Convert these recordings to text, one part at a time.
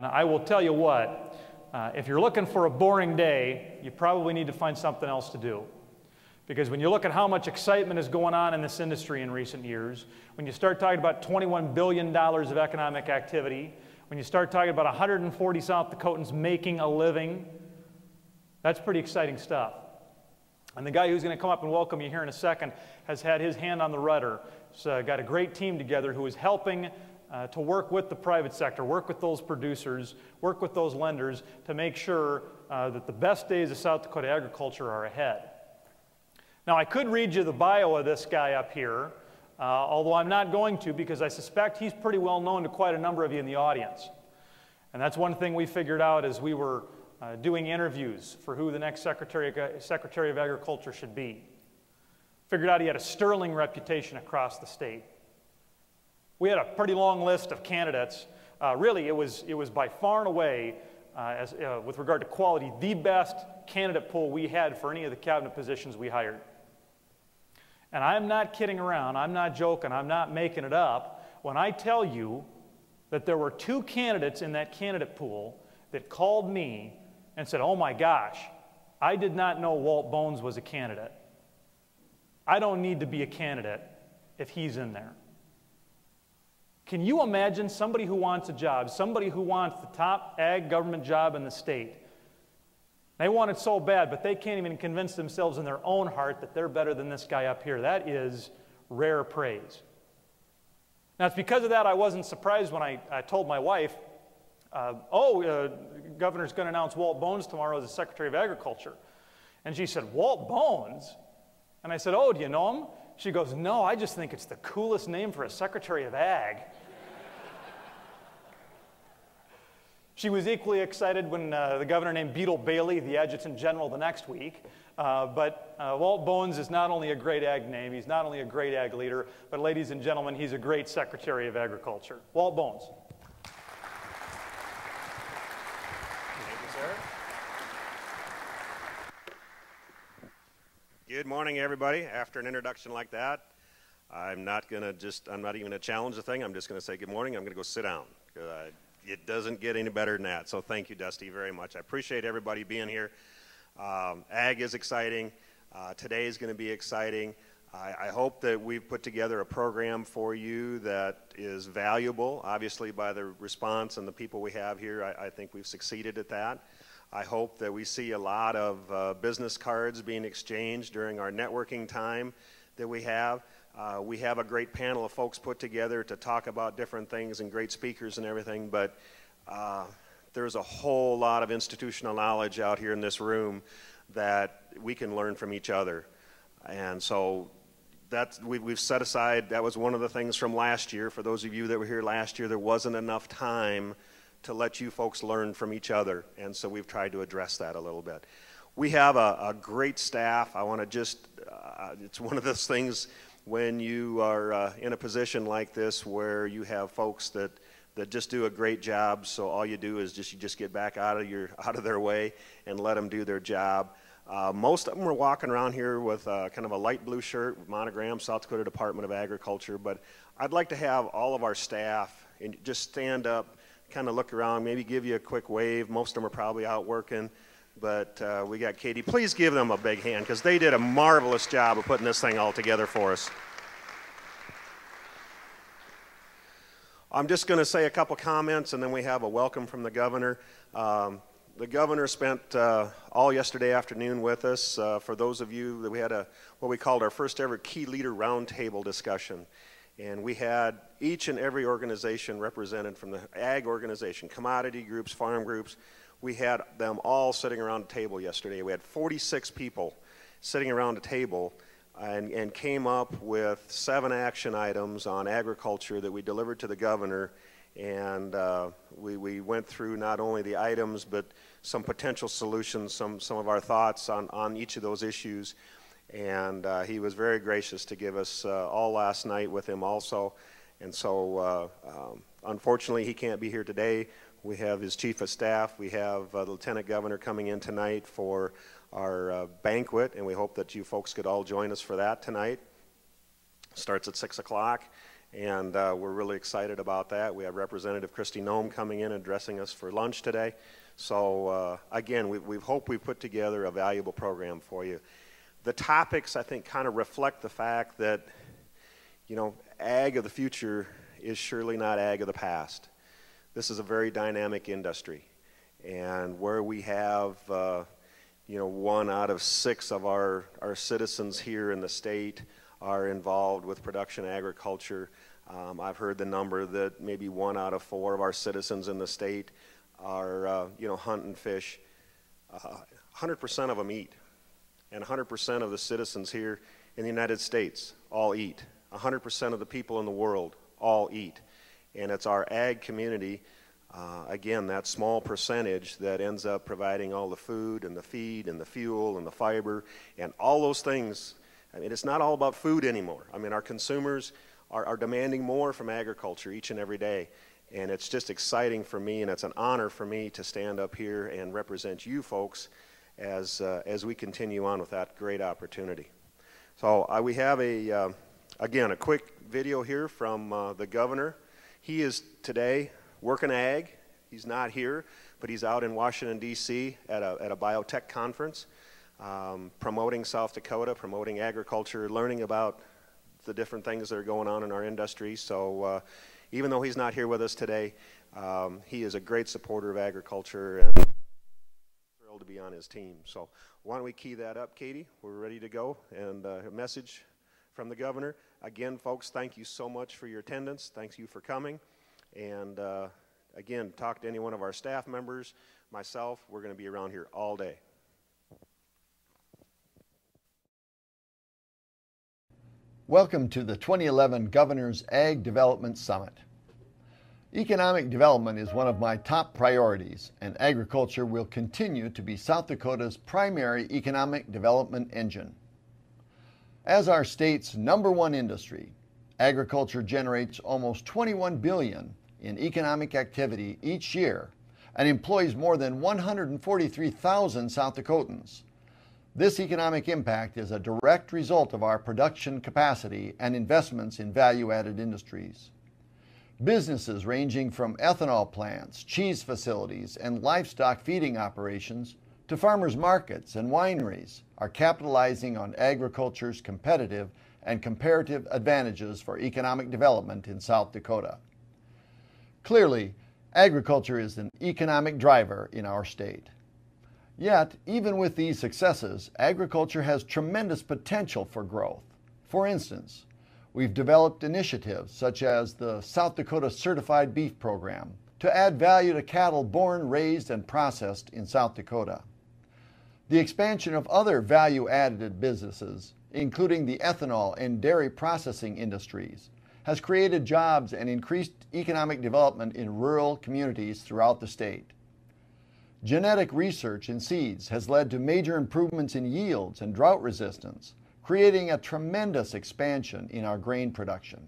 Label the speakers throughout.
Speaker 1: I will tell you what, if you're looking for a boring day, you probably need to find something else to do. Because when you look at how much excitement is going on in this industry in recent years, when you start talking about $21 billion of economic activity, when you start talking about 140 South Dakotans making a living, that's pretty exciting stuff. And the guy who's going to come up and welcome you here in a second has had his hand on the rudder. He's got a great team together who is helping to work with the private sector, work with those producers, work with those lenders to make sure that the best days of South Dakota agriculture are ahead. Now, I could read you the bio of this guy up here, although I'm not going to because I suspect he's pretty well known to quite a number of you in the audience. And that's one thing we figured out as we were doing interviews for who the next Secretary of Agriculture should be. Figured out he had a sterling reputation across the state. We had a pretty long list of candidates. Really, it was by far and away, with regard to quality, the best candidate pool we had for any of the cabinet positions we hired. And I'm not kidding around, I'm not joking, I'm not making it up when I tell you that there were 2 candidates in that candidate pool that called me and said, "Oh my gosh, I did not know Walt Bones was a candidate. I don't need to be a candidate if he's in there." Can you imagine somebody who wants a job, somebody who wants the top ag government job in the state? They want it so bad, but they can't even convince themselves in their own heart that they're better than this guy up here. That is rare praise. Now, it's because of that I wasn't surprised when I told my wife, the governor's going to announce Walt Bones tomorrow as the Secretary of Agriculture. And she said, "Walt Bones?" And I said, "Oh, do you know him?" She goes, "No, I just think it's the coolest name for a Secretary of Ag." She was equally excited when the governor named Beetle Bailey the Adjutant General the next week. But Walt Bones is not only a great ag name, he's not only a great ag leader, but ladies and gentlemen, he's a great Secretary of Agriculture. Walt Bones.
Speaker 2: Thank you, sir. Good morning, everybody. After an introduction like that, I'm not even going to challenge the thing. I'm just going to say good morning. I'm going to go sit down. It doesn't get any better than that. So thank you, Dusty, very much. I appreciate everybody being here. Ag is exciting. Today is going to be exciting. I hope that we've put together a program for you that is valuable. Obviously, by the response and the people we have here, I think we've succeeded at that. I hope that we see a lot of business cards being exchanged during our networking time that we have. We have a great panel of folks put together to talk about different things and great speakers and everything, but there's a whole lot of institutional knowledge out here in this room that we can learn from each other. And so we've set aside, that was one of the things from last year. For those of you that were here last year, there wasn't enough time to let you folks learn from each other, and so we've tried to address that a little bit. We have a great staff. I want to just, it's one of those things when you are in a position like this where you have folks that just do a great job, so all you do is you just get back out of their way and let them do their job. Most of them are walking around here with kind of a light blue shirt with monogram, South Dakota Department of Agriculture, but I'd like to have all of our staff and just stand up, kind of look around, maybe give you a quick wave. Most of them are probably out working, but we got Katie. Please give them a big hand because they did a marvelous job of putting this thing all together for us. I'm just going to say a couple comments and then we have a welcome from the governor. The governor spent all yesterday afternoon with us. For those of you that we had what we called our first ever key leader roundtable discussion. And we had each and every organization represented from the ag organization, commodity groups, farm groups. We had them all sitting around a table yesterday. We had 46 people sitting around a table and came up with 7 action items on agriculture that we delivered to the governor. And we went through not only the items, but some potential solutions, some of our thoughts on each of those issues. And he was very gracious to give us all last night with him also. And so unfortunately he can't be here today. We have his chief of staff. We have the lieutenant governor coming in tonight for our banquet, and we hope that you folks could all join us for that tonight. Starts at 6 o'clock. and we're really excited about that. We have Representative Christy Nome coming in and addressing us for lunch today. So again, we hope we put together a valuable program for you. The topics, I think, kind of reflect the fact that, you know, ag of the future is surely not ag of the past. This is a very dynamic industry, and where we have, you know, 1 out of 6 of our citizens here in the state are involved with production agriculture. I've heard the number that maybe 1 out of 4 of our citizens in the state are, you know, hunt and fish. 100% of them eat, and 100% of the citizens here in the United States all eat. 100% of the people in the world all eat. And it's our ag community, again, that small percentage that ends up providing all the food and the feed and the fuel and the fiber and all those things. I mean, it's not all about food anymore. I mean, our consumers are demanding more from agriculture each and every day. And it's just exciting for me, and it's an honor for me to stand up here and represent you folks as we continue on with that great opportunity. So we have again, a quick video here from the governor. He is today working ag. He's not here, but he's out in Washington, D.C. at a biotech conference, promoting South Dakota, promoting agriculture, learning about the different things that are going on in our industry. So even though he's not here with us today, he is a great supporter of agriculture and thrilled to be on his team. So why don't we key that up, Katie? We're ready to go. And a message from the governor. Again, folks, thank you so much for your attendance. Thank you for coming. And again, talk to any one of our staff members, myself. We're going to be around here all day.
Speaker 3: Welcome to the 2011 Governor's Ag Development Summit. Economic development is one of my top priorities, and agriculture will continue to be South Dakota's primary economic development engine. As our state's #1 industry, agriculture generates almost $21 billion in economic activity each year and employs more than 143,000 South Dakotans. This economic impact is a direct result of our production capacity and investments in value-added industries. Businesses ranging from ethanol plants, cheese facilities, and livestock feeding operations to farmers markets and wineries are capitalizing on agriculture's competitive and comparative advantages for economic development in South Dakota. Clearly, agriculture is an economic driver in our state. Yet, even with these successes, agriculture has tremendous potential for growth. For instance, we've developed initiatives such as the South Dakota Certified Beef Program to add value to cattle born, raised, and processed in South Dakota. The expansion of other value-added businesses, including the ethanol and dairy processing industries, has created jobs and increased economic development in rural communities throughout the state. Genetic research in seeds has led to major improvements in yields and drought resistance, creating a tremendous expansion in our grain production.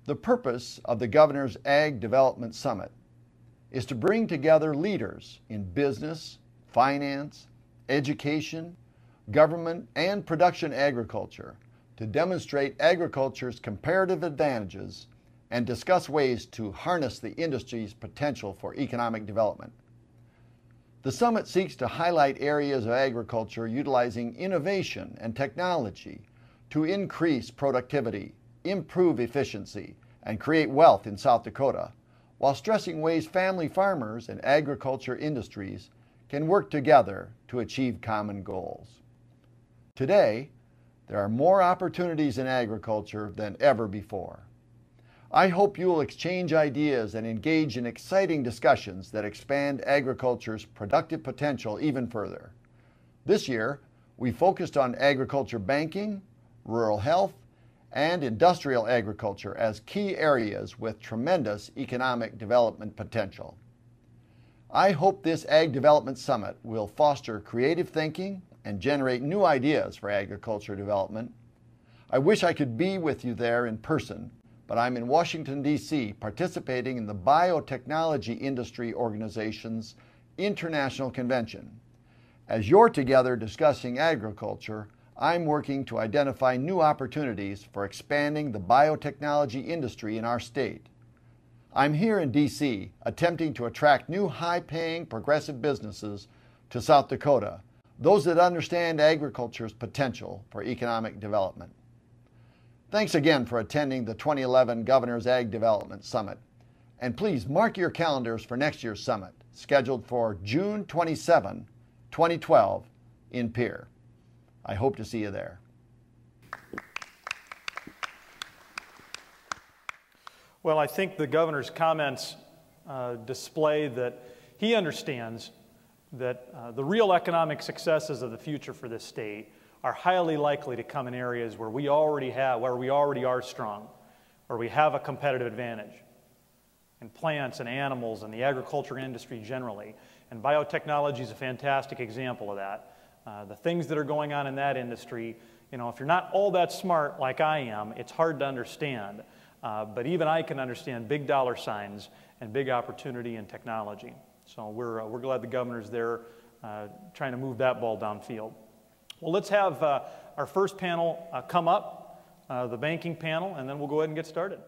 Speaker 3: The purpose of the Governor's Ag Development Summit is to bring together leaders in business, finance, education, government, and production agriculture to demonstrate agriculture's comparative advantages and discuss ways to harness the industry's potential for economic development. The summit seeks to highlight areas of agriculture utilizing innovation and technology to increase productivity, improve efficiency, and create wealth in South Dakota, while stressing ways family farmers and agriculture industries can work together to achieve common goals. Today, there are more opportunities in agriculture than ever before. I hope you will exchange ideas and engage in exciting discussions that expand agriculture's productive potential even further. This year, we focused on agriculture banking, rural health, and industrial agriculture as key areas with tremendous economic development potential. I hope this Ag Development Summit will foster creative thinking and generate new ideas for agriculture development. I wish I could be with you there in person, but I'm in Washington, D.C. participating in the Biotechnology Industry Organization's International Convention. As you're together discussing agriculture, I'm working to identify new opportunities for expanding the biotechnology industry in our state. I'm here in D.C. attempting to attract new high-paying progressive businesses to South Dakota, those that understand agriculture's potential for economic development. Thanks again for attending the 2011 Governor's Ag Development Summit. And please mark your calendars for next year's summit, scheduled for June 27, 2012 in Pierre. I hope to see you there.
Speaker 1: Well, I think the governor's comments display that he understands that the real economic successes of the future for this state are highly likely to come in areas where we already are strong, where we have a competitive advantage in plants and animals and the agriculture industry generally. And biotechnology is a fantastic example of that. The things that are going on in that industry, you know, if you're not all that smart like I am, it's hard to understand. But even I can understand big dollar signs and big opportunity in technology. So we're glad the governor's there trying to move that ball downfield. Well, let's have our first panel come up, the banking panel, and then we'll go ahead and get started.